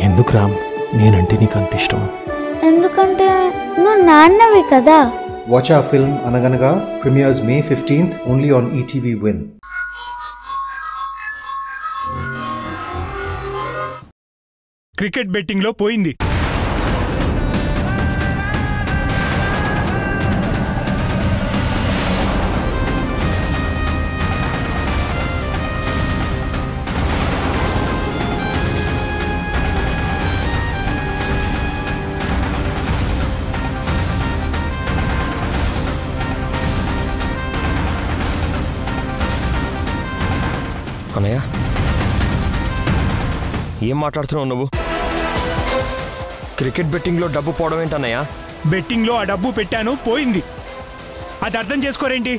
ఎందుకు రామ్ నేనంటే నీకు అంత ఇష్టం? ఎందుకంటే నువ్వు నాన్నవి కదా. Watch our film Anaganaga premieres May 15th only on ETV Win. Cricket betting లో పోయింది. అన్నయ్య ఏం మాట్లాడుతున్నావు నువ్వు? క్రికెట్ బెట్టింగ్లో డబ్బు పోవడం ఏంటన్నయ్య? బెట్టింగ్లో ఆ డబ్బు పెట్టాను, పోయింది. అది అర్థం చేసుకోరేంటి?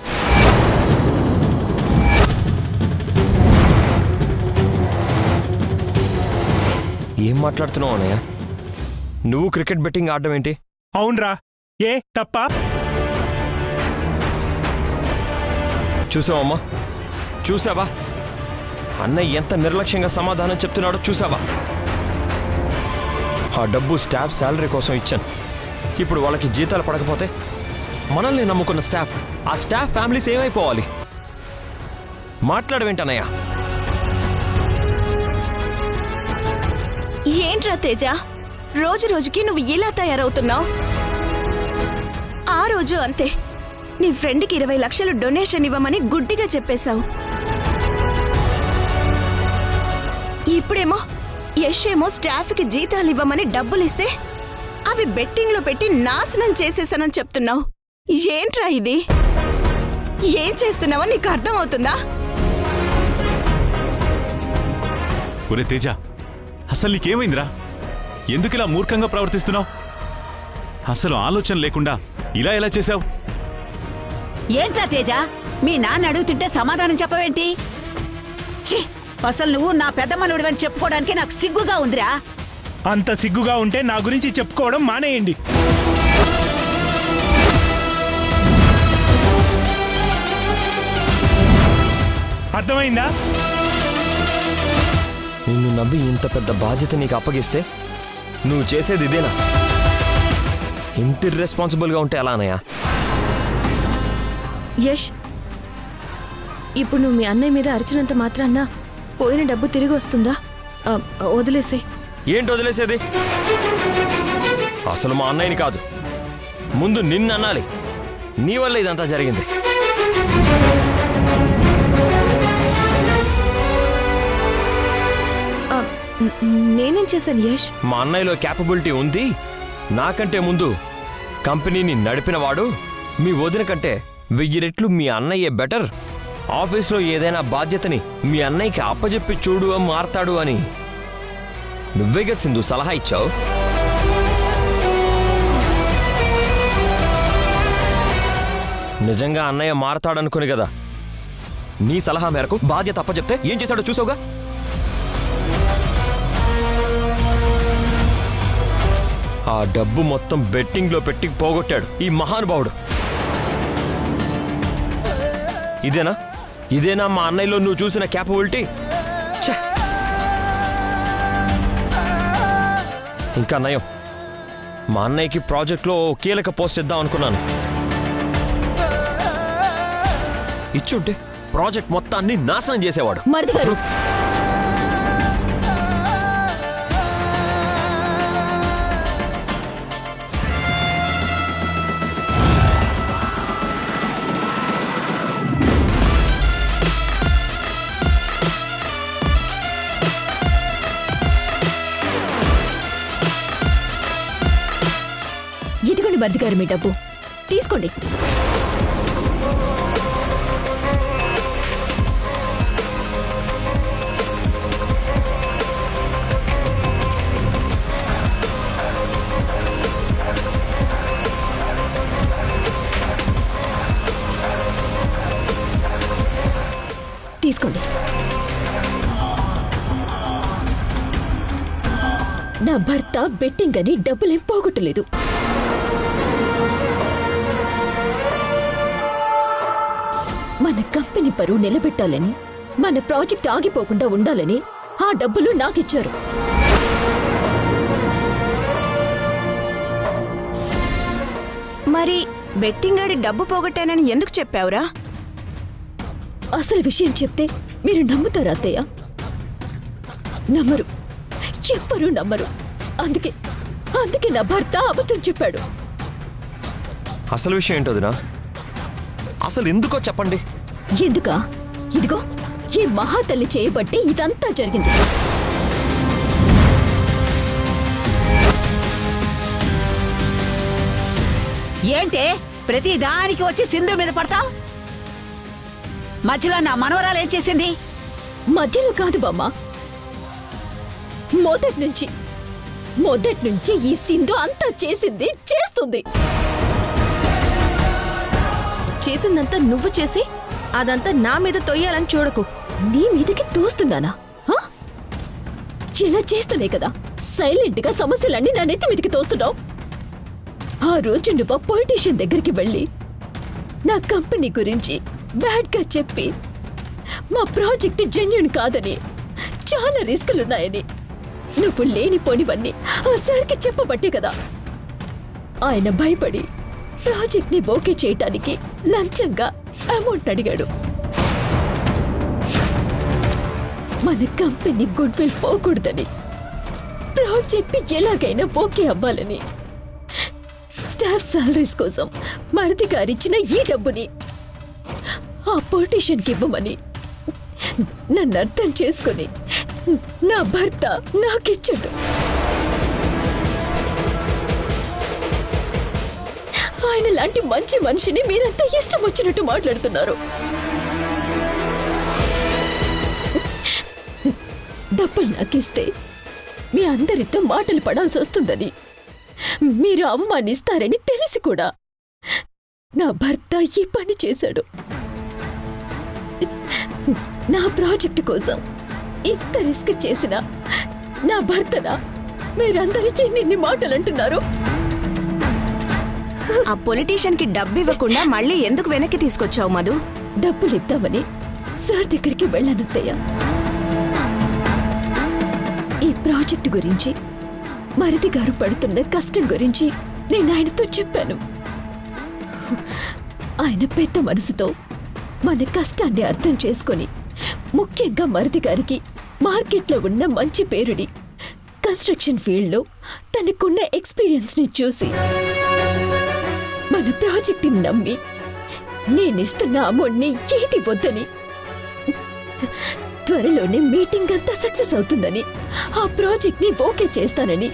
ఏం మాట్లాడుతున్నావు అన్నయ్య? నువ్వు క్రికెట్ బెట్టింగ్ ఆడడం ఏంటి? అవునరా, ఏ తప్ప? చూసావమ్మా, చూసావా అన్నయ్య ఎంత నిర్లక్ష్యంగా సమాధానం చెప్తున్నాడో చూసావా? ఆ డబ్బు స్టాఫ్ శాలరీ కోసం ఇచ్చాను. ఇప్పుడు వాళ్ళకి జీతాలు పడకపోతే మనల్ని నమ్ముకున్న స్టాఫ్, ఆ స్టాఫ్ ఫ్యామిలీస్ ఏమైపోవాలి? మాట్లాడవేంటన్నయ్య? ఏంట్రా తేజ, రోజు రోజుకి నువ్వు ఇలా తయారవుతున్నావు. ఆ రోజు అంతే, నీ ఫ్రెండ్కి 20 లక్షలు డొనేషన్ ఇవ్వమని గుడ్డిగా చెప్పేశావు. ఇప్పుడేమో యష్ ఏమో స్టాఫ్కి జీతాలు ఇవ్వమని డబ్బులిస్తే అవి బెట్టింగ్లో పెట్టి నాశనం చేసేసానని చెప్తున్నావు. ఏంట్రా ఇది? ఏం చేస్తున్నావో నీకు అర్థమవుతుందా? ఒరే తేజ, అసలు నీకేమైందిరా? ఎందుకు ఇలా మూర్ఖంగా ప్రవర్తిస్తున్నావు? అసలు ఆలోచన లేకుండా ఇలా ఎలా చేశావు? ఏంట్రా తేజ, మీ నాన్న అడుగుతుంటే సమాధానం చెప్పవేంటి? అసలు నువ్వు నా పెద్ద మనవడివని చెప్పుకోవడానికి నాకు సిగ్గుగా ఉందిరా. అంత సిగ్గుగా ఉంటే నా గురించి చెప్పుకోవడం మానేయండి. అర్థమైందా? నిన్ను నమ్మి ఇంత పెద్ద బాధ్యత నీకు అప్పగిస్తే నువ్వు చేసేది ఇదేనా? ఇంత ఇర్రెస్పాన్సిబుల్గా ఉంటే ఎలా అన్నయ్య? యష్, ఇప్పుడు నువ్వు మీ అన్నయ్య మీద అరిచినంత మాత్రాన్న పోయిన డబ్బు తిరిగి వస్తుందా? వదిలేసే. ఏంటి వదిలేసేది? అసలు మా అన్నయ్యని కాదు, ముందు నిన్ను అనాలి. నీ వల్ల ఇదంతా జరిగింది. నేనేం చేశాను యష్? మా అన్నయ్యలో క్యాపబిలిటీ ఉంది. నాకంటే ముందు కంపెనీని నడిపినవాడు. మీ వదిన కంటే 1000 రెట్లు మీ అన్నయ్యే బెటర్. ఆఫీస్లో ఏదైనా బాధ్యతని మీ అన్నయ్యకి అప్పజెప్పి చూడు మారతాడు అని నువ్వే కదా సింధు సలహా ఇచ్చావు. నిజంగా అన్నయ్య మారతాడనుకుని కదా నీ సలహా మేరకు బాధ్యత అప్పచెప్తే ఏం చేశాడో చూసావుగా. ఆ డబ్బు మొత్తం బెట్టింగ్లో పెట్టి పోగొట్టాడు ఈ మహానుభావుడు. ఇదేనా మా అన్నయ్యలో నువ్వు చూసిన క్యాపబిలిటీ? ఇంకా అన్నయ్య, మా అన్నయ్యకి ప్రాజెక్ట్లో కీలక పోస్ట్ ఇద్దాం అనుకున్నాను. ఇచ్చుంటే ప్రాజెక్ట్ మొత్తాన్ని నాశనం చేసేవాడు. బద్దిగారు మీ డబ్బు తీసుకోండి. తీసుకోండి. నా భర్త బెట్టింగ్ అని డబ్బులేం పోగొట్టలేదు. మన కంపెనీ పరువు నిలబెట్టాలని, మన ప్రాజెక్ట్ ఆగిపోకుండా ఉండాలని ఆ డబ్బులు నాకిచ్చారు. మరి బెట్టింగ్ ఆడి డబ్బు పోగొట్టానని ఎందుకు చెప్పావురా? అసలు విషయం చెప్తే మీరు నమ్ముతారా అత్తయ్య? నమ్మరు, ఎవ్వరూ నమ్మరు. అందుకే నా భర్త అబద్ధం చెప్పాడు. అసలు విషయం ఏంటో వదినా? అసలు ఎందుకో చెప్పండి. ఎందుకా? ఇదిగో ఈ మహాతల్లి చేయబట్టి ఇదంతా జరిగింది. ఏంటే ప్రతి దానికి వచ్చి సింధు మీద పడతావు? మధ్యలో నా మనవరాలు ఏం చేసింది? మధ్యలో కాదు బామ్మ, మొదటి నుంచి ఈ సింధు అంతా చేస్తుంది. చేసిందంతా నువ్వు చేసి అదంతా నా మీద తొయ్యాలని చూడకు. నీ మీదకి తోస్తున్నానా? ఇలా చేస్తూనే కదా సైలెంట్ గా సమస్యలన్నీ నా నెత్తి మీదకి తోస్తున్నావు. ఆ రోజు నువ్వు పొలిటీషియన్ దగ్గరికి వెళ్ళి నా కంపెనీ గురించి బ్యాడ్ గా చెప్పి మా ప్రాజెక్ట్ జెన్యూన్ కాదని, చాలా రిస్కులున్నాయని నువ్వు లేనిపోనివన్నీ ఆ సార్కి చెప్పబట్టే కదా ఆయన భయపడి ప్రాజెక్ట్ ని ఓకే చేయటానికి లంచంగా అమౌంట్ అడిగాడు. మన కంపెనీ గుడ్ విల్ పోకూడదని, ప్రాజెక్ట్ ఎలాగైనా ఓకే అవ్వాలని స్టాఫ్ సాలరీస్ కోసం మరిది గారిచ్చిన ఈ డబ్బుని ఆ పొలిటీషియన్కి ఇవ్వమని నన్ను అర్థం చేసుకుని నా భర్త నాకిచ్చాడు. ఆయన లాంటి మంచి మనిషిని మీరంతా ఇష్టం వచ్చినట్టు మాట్లాడుతున్నారు. డబ్బులు నాకిస్తే మీ అందరితో మాటలు పడాల్సి వస్తుందని, మీరు అవమానిస్తారని తెలిసి కూడా నా భర్త ఈ పని చేశాడు. నా ప్రాజెక్టు కోసం ఇంత రిస్క్ చేసిన నా భర్తనా మీరందరూ ఎన్ని మాటలు అంటున్నారు? ఆ పొలిటీషియన్ కి డబ్బు ఇవ్వకుండా మళ్ళీ ఎందుకు వెనక్కి తీసుకొచ్చావు మధు? డబ్బులు ఇద్దామని సార్ దగ్గరికి వెళ్ళానత్తయ్య. ఈ ప్రాజెక్టు గురించి, మరిది గారు పడుతున్న కష్టం గురించి నేను ఆయనతో చెప్పాను. ఆయన పెద్ద మనసుతో మన కష్టాన్ని అర్థం చేసుకొని, ముఖ్యంగా మరిది గారికి మార్కెట్లో ఉన్న మంచి పేరుని, కన్స్ట్రక్షన్ ఫీల్డ్లో తనకున్న ఎక్స్పీరియన్స్ని చూసి మన ప్రాజెక్టుని నమ్మి నేనిస్తున్న అమౌంట్ని ఏది వద్దని, త్వరలోనే మీటింగ్ అంతా సక్సెస్ అవుతుందని, ఆ ప్రాజెక్ట్ని ఓకే చేస్తానని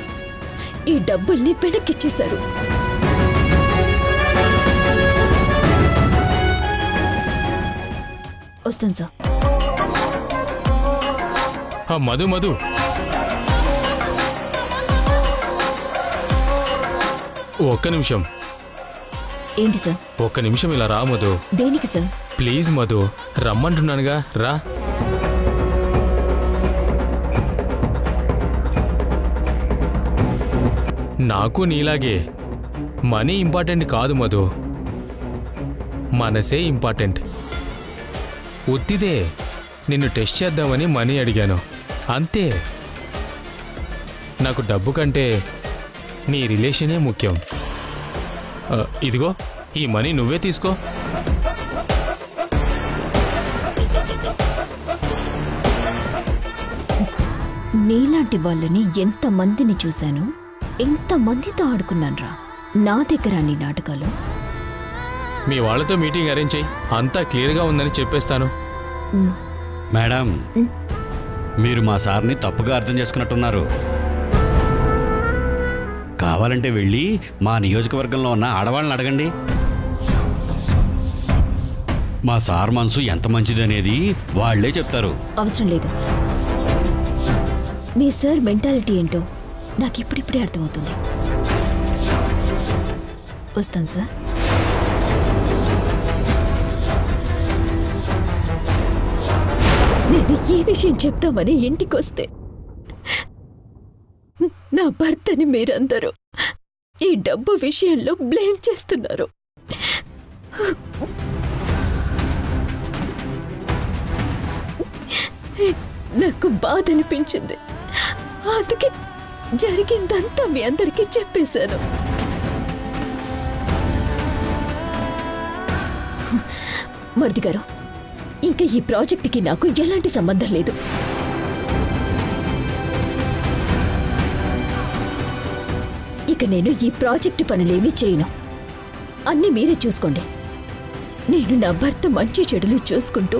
ఈ డబ్బుల్ని వెనక్కిచ్చేశారు. వస్తాను సార్. మధు ఒక్క నిమిషం. ఏంటి సార్? ఒక్క నిమిషం ఇలా రా మధు. దేనికి సార్? ప్లీజ్ మధు, రమ్మంటున్నానుగా, రా. నాకు నీలాగే మనీ ఇంపార్టెంట్ కాదు మధు, మనసే ఇంపార్టెంట్. ఉత్తిదే నిన్ను టెస్ట్ చేద్దామని మనీ అడిగాను, అంతే. నాకు డబ్బు కంటే నీ రిలేషనే ముఖ్యం. ఇదిగో ఈ మనీ నువ్వే తీసుకో. నీలాంటి వాళ్ళని ఎంతమందిని చూశాను, ఎంతమందితో ఆడుకున్నాన్రా. నా దగ్గర నీ నాటకాలు. మీ వాళ్ళతో మీటింగ్ అరేంజ్ చేయి, అంతా క్లియర్గా ఉందని చెప్పేస్తాను. మేడం, మీరు మా సార్ని తప్పుగా అర్థం చేసుకున్నట్టున్నారు. కావాలంటే వెళ్ళి మా నియోజకవర్గంలో ఉన్న ఆడవాళ్ళని అడగండి. మా సార్ మనసు ఎంత మంచిదనేది వాళ్లే చెప్తారు. అవసరం లేదు. మీ సార్ మెంటాలిటీ ఏంటో నాకు ఇప్పుడిప్పుడే అర్థమవుతుంది. వస్తాను సార్. నేను ఈ విషయం చెప్తామని ఇంటికొస్తే నా భర్తని మీరందరూ ఈ డబ్బు విషయంలో బ్లేమ్ చేస్తున్నారు. నాకు బాధ అనిపించింది, అందుకే జరిగిందంతా మీ అందరికీ చెప్పేశాను. మరిది గారు, ఇంకా ఈ ప్రాజెక్టుకి నాకు ఎలాంటి సంబంధం లేదు. ఇక నేను ఈ ప్రాజెక్టు పనులేమీ చేయను. అన్నీ మీరే చూసుకోండి. నేను నా భర్త మంచి చెడులు చూసుకుంటూ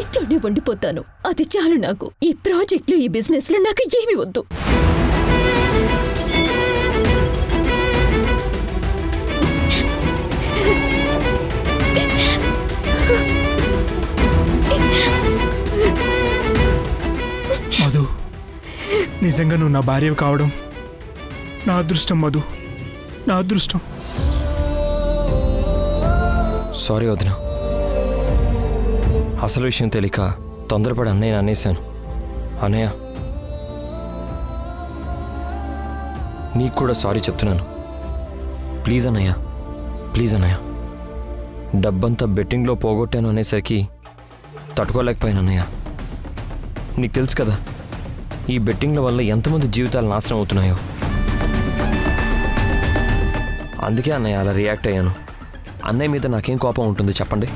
ఇంట్లోనే ఉండిపోతాను. అది చాలు నాకు. ఈ ప్రాజెక్టులు, ఈ బిజినెస్లో నాకు ఏమీ వద్దు. మధు, నిజంగా నువ్వు నా భార్య కావడం నా అదృష్టం మధు, నా అదృష్టం. సారీ వదిన, అసలు విషయం తెలియక తొందరపడి అన్నయ్య అనేశాను. అన్నయ్య, నీకు కూడా సారీ చెప్తున్నాను. ప్లీజ్ అన్నయ్య, ప్లీజ్ అన్నయ్య. డబ్బంతా బెట్టింగ్లో పోగొట్టాను అనేసరికి తట్టుకోలేకపోయాను అన్నయ్య. నీకు తెలుసు కదా ఈ బెట్టింగ్ల వల్ల ఎంతమంది జీవితాలు నాశనం అవుతున్నాయో. అందుకే అన్నయ్య అలా రియాక్ట్ అయ్యాను. అన్నయ్య మీద నాకేం కోపం ఉంటుంది చెప్పండి?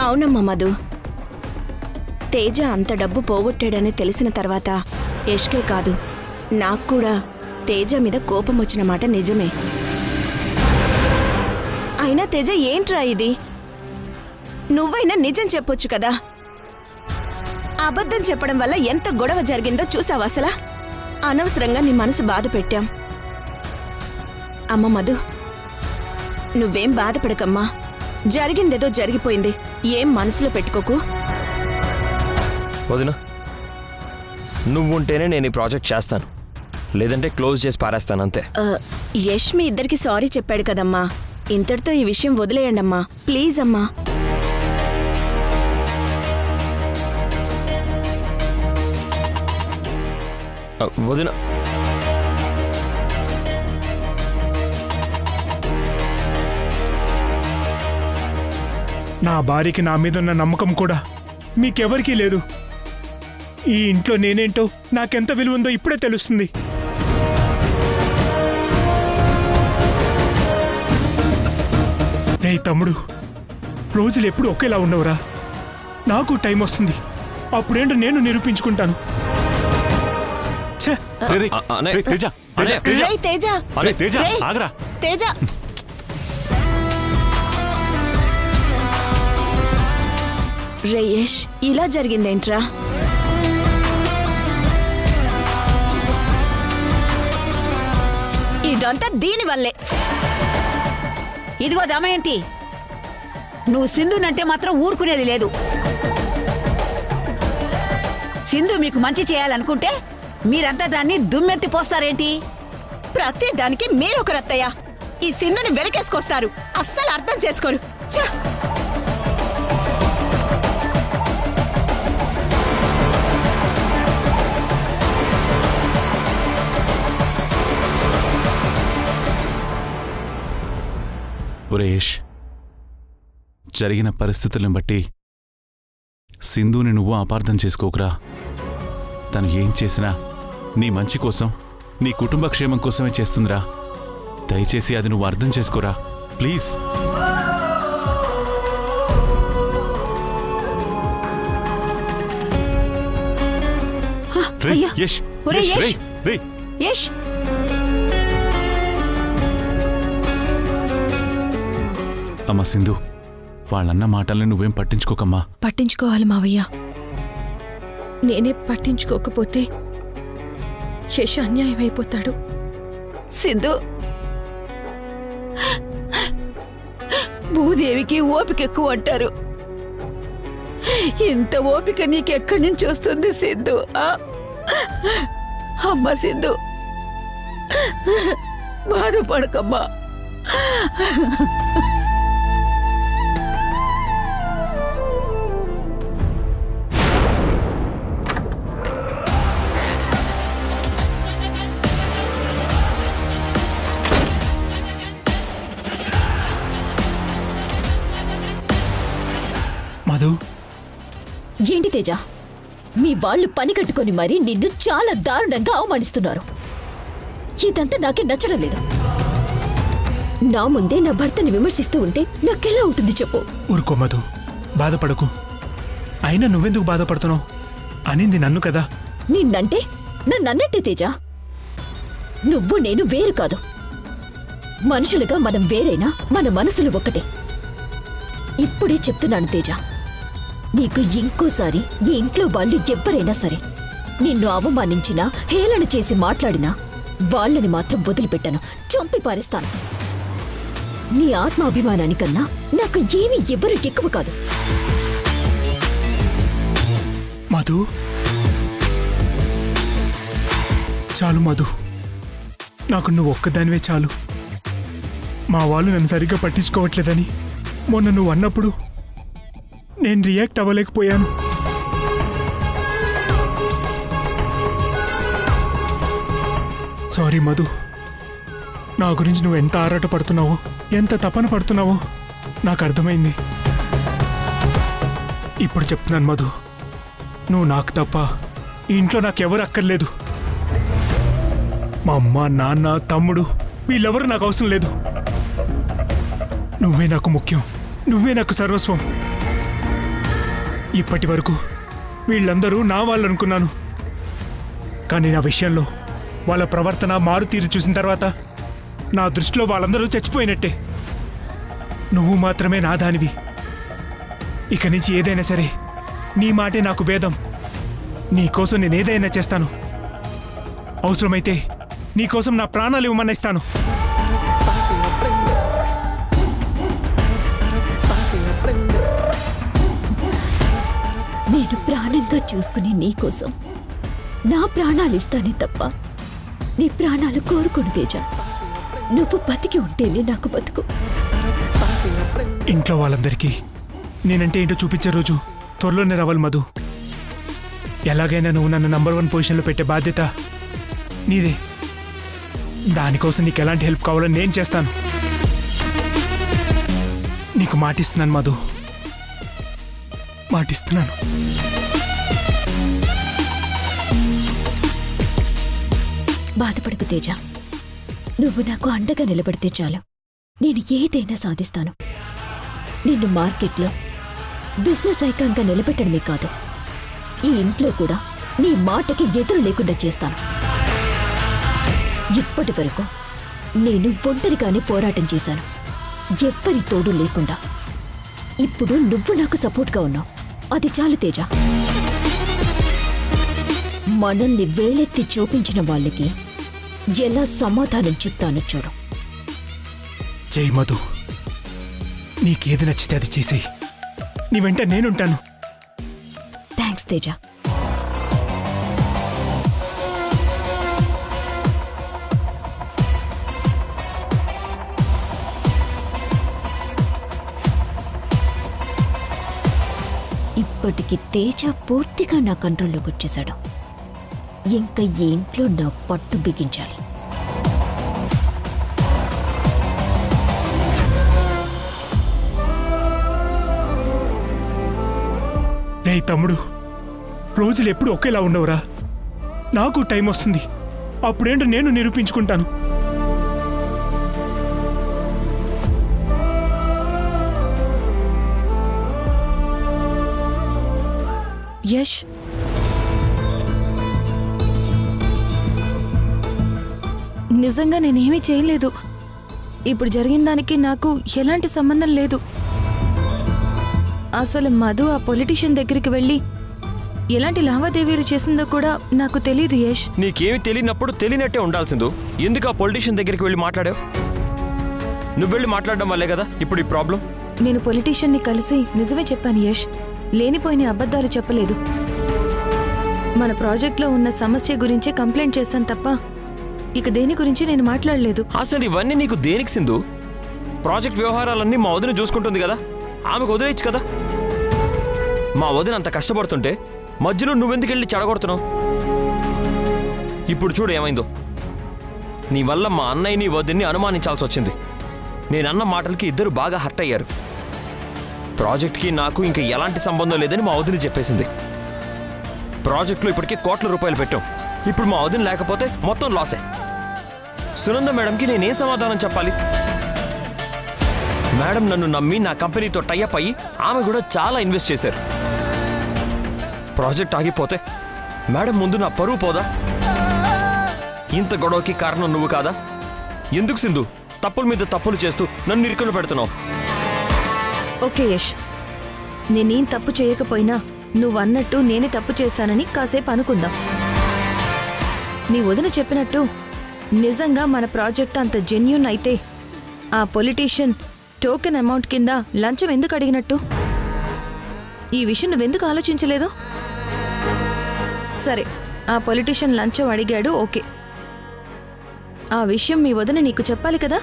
అవునమ్మా మధు, తేజ అంత డబ్బు పోగొట్టాడని తెలిసిన తర్వాత యష్కే కాదు, నాకు కూడా తేజ మీద కోపం వచ్చిన మాట నిజమే. అయినా తేజ ఏంట్రా ఇది? నువ్వైనా నిజం చెప్పొచ్చు కదా. అబద్ధం చెప్పడం వల్ల ఎంత గొడవ జరిగిందో చూసావా? అసలా అనవసరంగా నీ మనసు బాధ పెట్టాం. అమ్మ మధు, నువ్వేం బాధపడకమ్మా. జరిగిందేదో జరిగిపోయింది, ఏం మనసులో పెట్టుకోకు. వదినా, నువ్వుంటేనే నేను ఈ ప్రాజెక్ట్ చేస్తాను, లేదంటే క్లోజ్ చేసి పారేస్తాను అంతే. యష్ మీ ఇద్దరికి సారీ చెప్పాడు కదమ్మా, ఇంతటితో ఈ విషయం వదిలేయండమ్మా, ప్లీజ్ అమ్మా. వదినా, నా భార్యకి నా మీద ఉన్న నమ్మకం కూడా మీకెవరికీ లేదు. ఈ ఇంట్లో నేనేంటో, నాకెంత విలువ ఉందో ఇప్పుడే తెలుస్తుంది. రే తమ్ముడు, రోజులు ఎప్పుడు ఒకేలా ఉండవురా. నాకు టైం వస్తుంది, అప్పుడేంటో నేను నిరూపించుకుంటాను. తేజ, రేయష్, ఇలా జరిగిందేంట్రా? ఇదంతా దీనివల్లే. ఇదిగో దమయంతి, నువ్వు సింధునంటే మాత్రం ఊరుకునేది లేదు. సింధు మీకు మంచి చేయాలనుకుంటే మీరంతా దాన్ని దుమ్మెత్తి పోస్తారేంటి? ప్రతి దానికి మీరొక రత్తయ్య. ఈ సింధుని వెనకేసుకొస్తారు, అస్సలు అర్థం చేసుకోరు. ఒరేష్, జరిగిన పరిస్థితులను బట్టి సింధుని నువ్వు అపార్థం చేసుకోకురా. తను ఏం చేసినా నీ మంచి కోసం, నీ కుటుంబ క్షేమం కోసమే చేస్తుందిరా. దయచేసి అది నువ్వు అర్థం చేసుకోరా ప్లీజ్. అమ్మా సింధు, వాళ్ళన్న మాటల్ని నువ్వేం పట్టించుకోకమ్మా. పట్టించుకోవాలి మావయ్య. నేనే పట్టించుకోకపోతే యశ్ అన్యాయం అయిపోతాడు. సింధు, భూదేవికి ఓపిక ఎక్కువ అంటారు. ఇంత ఓపిక నీకెక్కడి నుంచి వస్తుంది సింధు? అమ్మ సింధు, బాధపడకమ్మా. మధు, ఏంటి తేజ, మీ వాళ్ళు పని కట్టుకొని మరీ నిన్ను చాలా దారుణంగా అవమానిస్తున్నారు. ఇదంతా నాకే నచ్చడం లేదు. నా ముందే నా భర్తని విమర్శిస్తూ ఉంటే నాకెలా ఉంటుంది చెప్పు? ఊరుకో మధు, బాధపడకు. అయినా నువ్వెందుకు బాధపడుతున్నావు? అనింది నన్ను కదా. నిన్నంటే నన్నట్టే తేజ. నువ్వు నేను వేరు కాదు. మనుషులుగా మనం వేరైనా మన మనసులు ఒక్కటే. ఇప్పుడే చెప్తున్నాను తేజ, నీకు ఇంకోసారి ఈ ఇంట్లో వాళ్ళు ఎవ్వరైనా సరే నిన్ను అవమానించినా హేళన చేసి మాట్లాడినా వాళ్ళని మాత్రం వదిలిపెట్టాను, చంపి పారేస్తాను. నీ ఆత్మాభిమానానికన్నా నాకు ఏమీ ఎవ్వరూ ఎక్కువ కాదు. మధు, చాలు మధు, నాకు నువ్వు ఒక్కదానివే చాలు. మా వాళ్ళు నన్ను సరిగ్గా పట్టించుకోవట్లేదని మొన్న నువ్వు అన్నప్పుడు నేను రియాక్ట్ అవ్వలేకపోయాను. సారీ మధు, నా గురించి నువ్వు ఎంత ఆరాట పడుతున్నావో, ఎంత తపన పడుతున్నావో నాకు అర్థమైంది. ఇప్పుడు చెప్తున్నాను మధు, నువ్వు నాకు తప్ప ఈ ఇంట్లో నాకెవరు అక్కర్లేదు. మా అమ్మ, నాన్న, తమ్ముడు వీళ్ళెవరూ నాకు అవసరం లేదు. నువ్వే నాకు ముఖ్యం, నువ్వే నాకు సర్వస్వం. ఇప్పటి వరకు వీళ్ళందరూ నా వాళ్ళు అనుకున్నాను, కానీ నా విషయంలో వాళ్ళ ప్రవర్తన మారుతీరు చూసిన తర్వాత నా దృష్టిలో వాళ్ళందరూ చచ్చిపోయినట్టే. నువ్వు మాత్రమే నా దానివి. ఇక నుంచి ఏదైనా సరే నీ మాటే నాకు వేదం. నీకోసం నేను ఏదైనా చేస్తాను. అవసరమైతే నీకోసం నా ప్రాణాలు ఇవ్వమని ఇస్తాను. నేను ప్రాణంగా చూసుకుని నీకోసం నా ప్రాణాలు ఇస్తానే తప్ప నీ ప్రాణాలు కోరుకోను తేజ. నువ్వు బతికి ఉంటేనే నాకు బతుకు. ఇంట్లో వాళ్ళందరికీ నేనంటే ఏంటో చూపించే రోజు త్వరలోనే రావాలి మధు. ఎలాగైనా నువ్వు నన్ను నంబర్ 1 పొజిషన్లో పెట్టే బాధ్యత నీదే. దానికోసం నీకు ఎలాంటి హెల్ప్ కావాలో నేను చేస్తాను. నీకు మాటిస్తున్నాను మధు, మాటిస్తున్నాను. బాధపడకు తేజ, నువ్వు నాకు అండగా నిలబడితే చాలు. నేను ఏదైనా సాధిస్తాను. నిన్ను మార్కెట్లో బిజినెస్ ఐకాన్గా నిలబెట్టడమే కాదు, ఈ ఇంట్లో కూడా నీ మాటకి ఎదురు లేకుండా చేస్తాను. ఇప్పటి వరకు నేను ఒంటరిగానే పోరాటం చేశాను, ఎవ్వరి తోడు లేకుండా. ఇప్పుడు నువ్వు నాకు సపోర్ట్గా ఉన్నావు, అది చాలు తేజ. మనల్ని వేలెత్తి చూపించిన వాళ్ళకి ఎలా సమాధానం చెప్తానో చూడు. జై మధు, నీకేది నచ్చితే అది చేసేయి. నీ వెంట నేనుంటాను. థ్యాంక్స్ తేజ. ఇప్పటికి తేజ పూర్తిగా నా కంట్రోల్లోకి వచ్చేశాడు. ఇంకా ఈ ఇంట్లో నా పట్టు బిగించాలి. రే తమ్ముడు, రోజులు ఎప్పుడు ఒకేలా ఉండవురా. నాకు టైం వస్తుంది, అప్పుడేంటో నేను నిరూపించుకుంటాను. యష్, నిజంగా నేనేమీ చేయలేదు. ఇప్పుడు జరిగిన దానికి నాకు ఎలాంటి సంబంధం లేదు. అసలు మధు ఆ పొలిటీషియన్ దగ్గరికి వెళ్ళి ఎలాంటి లావాదేవీలు చేసిందో కూడా నాకు తెలియదు. యష్, నీకేమి తెలియనప్పుడు తెలియనట్టే ఉండాల్సిందు. ఎందుకు ఆ పొలిటీషియన్ దగ్గరికి వెళ్ళి మాట్లాడావు? నువ్వు వెళ్ళి మాట్లాడడం వల్లే కదా ఇప్పుడు ఈ ప్రాబ్లం. నేను పొలిటీషియన్ని కలిసి నిజమే చెప్పాను యష్, లేనిపోయిన అబద్ధాలు చెప్పలేదు. మన ప్రాజెక్ట్లో ఉన్న సమస్య గురించే కంప్లైంట్ చేశాను తప్ప ఇక దేని గురించి నేను మాట్లాడలేదు. అసలు ఇవన్నీ నీకు దేనికి సింధు? ప్రాజెక్ట్ వ్యవహారాలన్నీ మా వదిన చూసుకుంటుంది కదా, ఆమెకు వదిలేయచ్చు కదా. మా వదిన అంత కష్టపడుతుంటే మధ్యలో నువ్వెందుకు వెళ్ళి చెడగొడుతున్నావు? ఇప్పుడు చూడు ఏమైందో. నీ వల్ల మా అన్నయ్యని వదిన్ని అనుమానించాల్సి వచ్చింది. నేనన్న మాటలకి ఇద్దరు బాగా హర్ట్ అయ్యారు. ప్రాజెక్ట్కి నాకు ఇంకా ఎలాంటి సంబంధం లేదని మా వదిన చెప్పేసింది. ప్రాజెక్టులో ఇప్పటికే కోట్ల రూపాయలు పెట్టాం. ఇప్పుడు మా వదిన లేకపోతే మొత్తం లాసే. సునంద మేడంకి నేనేం సమాధానం చెప్పాలి? మేడం నన్ను నమ్మి నా కంపెనీతో టైఅప్ అయ్యి ఆమె కూడా చాలా ఇన్వెస్ట్ చేశారు. ప్రాజెక్ట్ ఆగిపోతే మేడం ముందు నా పరువు పోదా? ఇంత గొడవకి కారణం నువ్వు కాదా? ఎందుకు సింధు తప్పుల మీద తప్పులు చేస్తూ నన్ను ఇరుకులు పెడుతున్నావు? ఓకే యష్, నేనేం తప్పు చేయకపోయినా నువ్వు అన్నట్టు నేనే తప్పు చేశానని కాసేపు అనుకుందాం. నీ వదిన చెప్పినట్టు నిజంగా మన ప్రాజెక్ట్ అంత జెన్యూన్ అయితే ఆ పొలిటీషియన్ టోకెన్ అమౌంట్ కింద లంచం ఎందుకు అడిగినట్టు? ఈ విషయం నువ్వెందుకు ఆలోచించలేదు? సరే, ఆ పొలిటీషియన్ లంచం అడిగాడు, ఓకే. ఆ విషయం మీ వదిన నీకు చెప్పాలి కదా?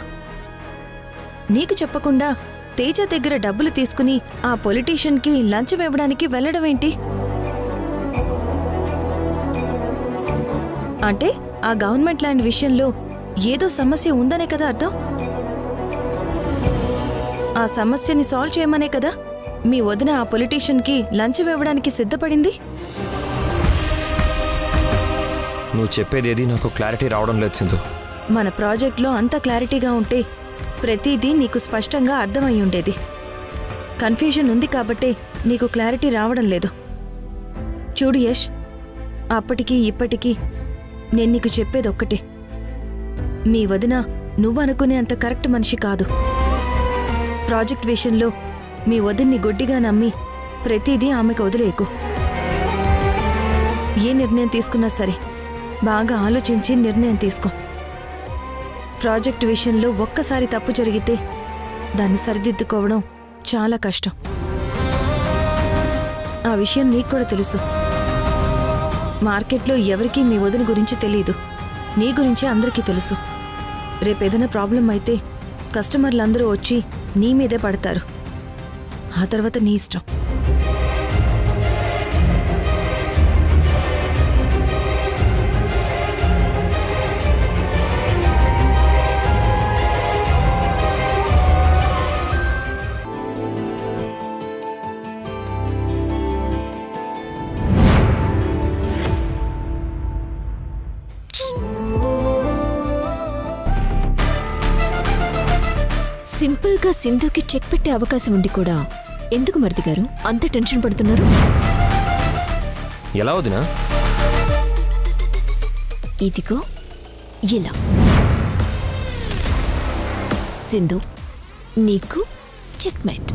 నీకు చెప్పకుండా తేజ దగ్గర డబ్బులు తీసుకుని ఆ పొలిటీషియన్కి లంచం ఇవ్వడానికి వెళ్ళడం ఏంటి? అంటే ఆ గవర్నమెంట్ ల్యాండ్ విషయంలో ఏదో సమస్య ఉందనే కదా అర్థం? ఆ సమస్యని సాల్వ్ చేయమనే కదా మీ వదిన ఆ పొలిటీషియన్కి లంచం ఇవ్వడానికి సిద్ధపడింది? నువ్వు చెప్పేదేది నాకు క్లారిటీ రావడం లేదు సింధు. మన ప్రాజెక్ట్లో అంత క్లారిటీగా ఉంటే ప్రతిదీ నీకు స్పష్టంగా అర్థమై ఉండేది. కన్ఫ్యూజన్ ఉంది కాబట్టే నీకు క్లారిటీ రావడం లేదు. చూడు యష్, అప్పటికీ ఇప్పటికీ నేను నీకు చెప్పేది ఒక్కటే, మీ వదిన నువ్వు అనుకునే అంత కరెక్ట్ మనిషి కాదు. ప్రాజెక్ట్ విషయంలో మీ వదిన్ని గుడ్డిగా నమ్మి ప్రతిదీ ఆమెకు వదిలేకు. ఏ నిర్ణయం తీసుకున్నా సరే బాగా ఆలోచించి నిర్ణయం తీసుకో. ప్రాజెక్ట్ విషయంలో ఒక్కసారి తప్పు జరిగితే దాన్ని సరిదిద్దుకోవడం చాలా కష్టం. ఆ విషయం నీకు కూడా తెలుసు. మార్కెట్లో ఎవరికీ మీ వదిన గురించి తెలియదు, నీ గురించి అందరికీ తెలుసు. రేపేదైనా ప్రాబ్లం అయితే కస్టమర్లందరూ వచ్చి నీ మీదే పడతారు. ఆ తర్వాత నీ ఇష్టం. సింపుల్గా సింధుకి చెక్ పెట్టే అవకాశం ఉండి కూడా ఎందుకు మరిది గారు అంత టెన్షన్ పడుతున్నారు? ఎలా వదినా? ఇదిగో ఇలా. సింధు, నీకు చెక్ మేట్.